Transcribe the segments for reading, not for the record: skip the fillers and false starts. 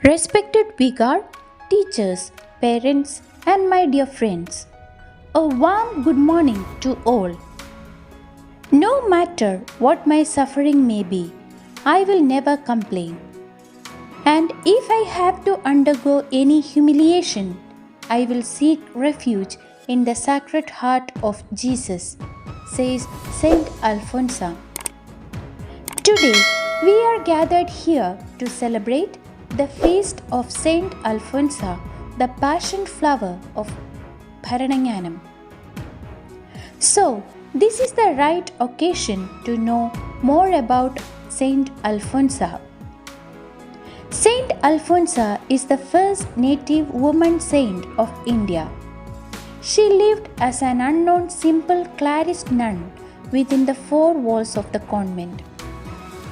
Respected vicar, teachers, parents, and my dear friends, a warm good morning to all. No matter what my suffering may be, I will never complain. And if I have to undergo any humiliation, I will seek refuge in the Sacred Heart of Jesus, says Saint Alphonsa. Today, we are gathered here to celebrate the feast of Saint Alphonsa, the passion flower of Parananganam. So, this is the right occasion to know more about Saint Alphonsa. Saint Alphonsa is the first native woman saint of India. She lived as an unknown simple Clarist nun within the four walls of the convent.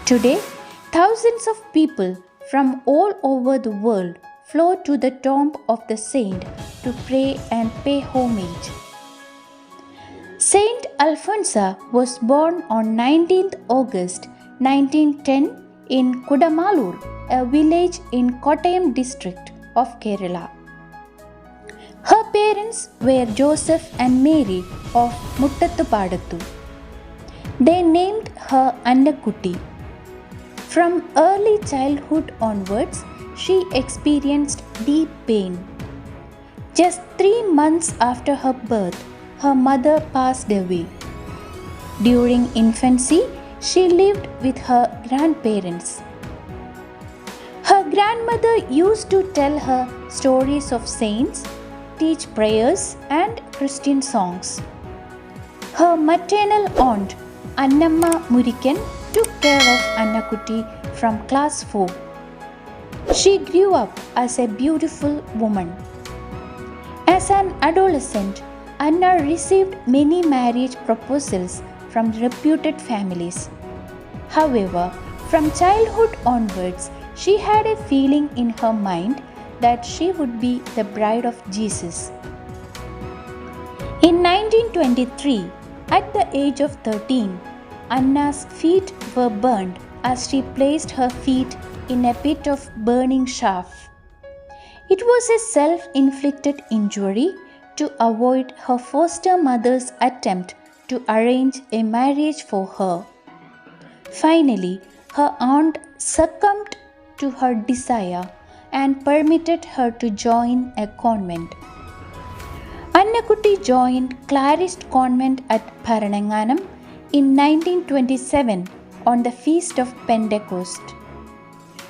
Today, thousands of people from all over the world flow to the tomb of the saint to pray and pay homage. Saint Alphonsa was born on 19th August 1910 in Kudamalur, a village in Kottayam district of Kerala. Her parents were Joseph and Mary of Muttathupadathu. They named her Annakutty. From early childhood onwards, she experienced deep pain. Just 3 months after her birth, her mother passed away. During infancy, she lived with her grandparents. Her grandmother used to tell her stories of saints, teach prayers and Christian songs. Her maternal aunt, Annamma Murikan, took care of Annakutty from class 4. She grew up as a beautiful woman. As an adolescent, Anna received many marriage proposals from reputed families. However, from childhood onwards, she had a feeling in her mind that she would be the bride of Jesus. In 1923, at the age of 13, Anna's feet were burned as she placed her feet in a pit of burning chaff. It was a self-inflicted injury to avoid her foster mother's attempt to arrange a marriage for her. Finally, her aunt succumbed to her desire and permitted her to join a convent. Annakutty joined Clarist convent at Parananganam in 1927 on the Feast of Pentecost.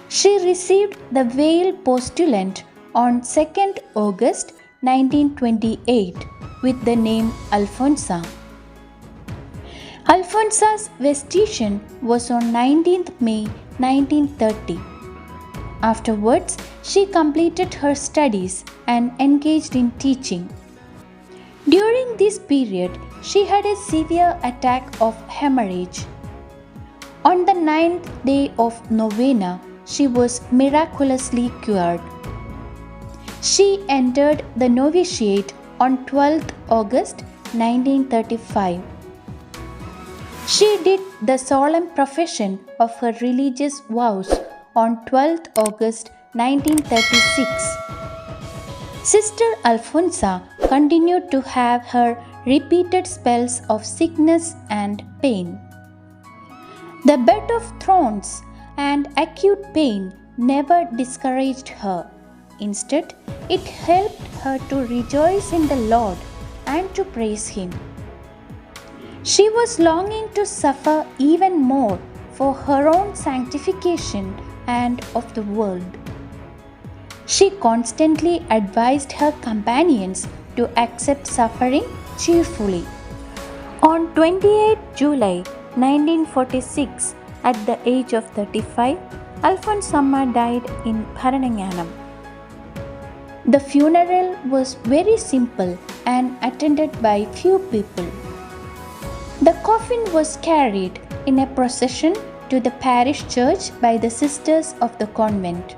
She received the veil postulant on 2nd August 1928 with the name Alphonsa. Alphonsa's vestation was on 19th May 1930. Afterwards, she completed her studies and engaged in teaching. During this period, she had a severe attack of hemorrhage. On the 9th day of novena, she was miraculously cured. She entered the novitiate on 12th August 1935. She did the solemn profession of her religious vows on 12th August 1936. Sister Alphonsa continued to have her repeated spells of sickness and pain. The bed of thorns and acute pain never discouraged her. Instead, it helped her to rejoice in the Lord and to praise Him. She was longing to suffer even more for her own sanctification and of the world. She constantly advised her companions to accept suffering cheerfully. On 28 July 1946, at the age of 35, Alphonsamma died in Parananganam. The funeral was very simple and attended by few people. The coffin was carried in a procession to the parish church by the sisters of the convent.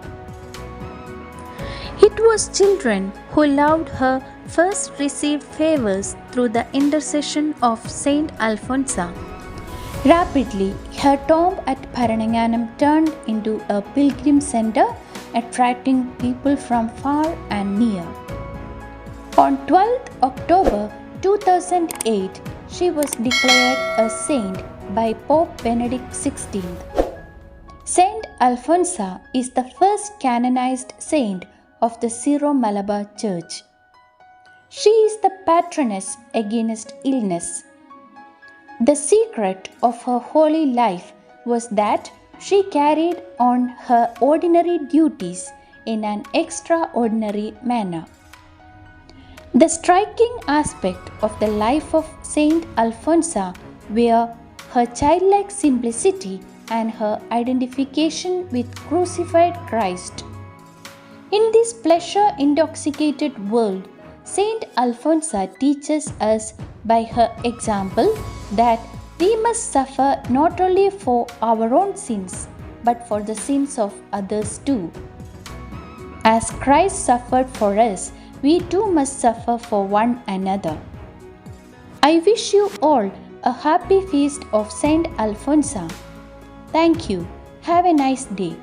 It was children who loved her first received favors through the intercession of Saint Alphonsa. Rapidly, her tomb at Parananganam turned into a pilgrim center attracting people from far and near. On 12th October 2008, she was declared a saint by Pope Benedict XVI. Saint Alphonsa is the first canonized saint of the Syro-Malabar Church. She is the patroness against illness. The secret of her holy life was that she carried on her ordinary duties in an extraordinary manner. The striking aspect of the life of Saint Alphonsa were her childlike simplicity and her identification with crucified Christ. In this pleasure-intoxicated world, Saint Alphonsa teaches us by her example that we must suffer not only for our own sins, but for the sins of others too. As Christ suffered for us, we too must suffer for one another. I wish you all a happy feast of Saint Alphonsa. Thank you. Have a nice day.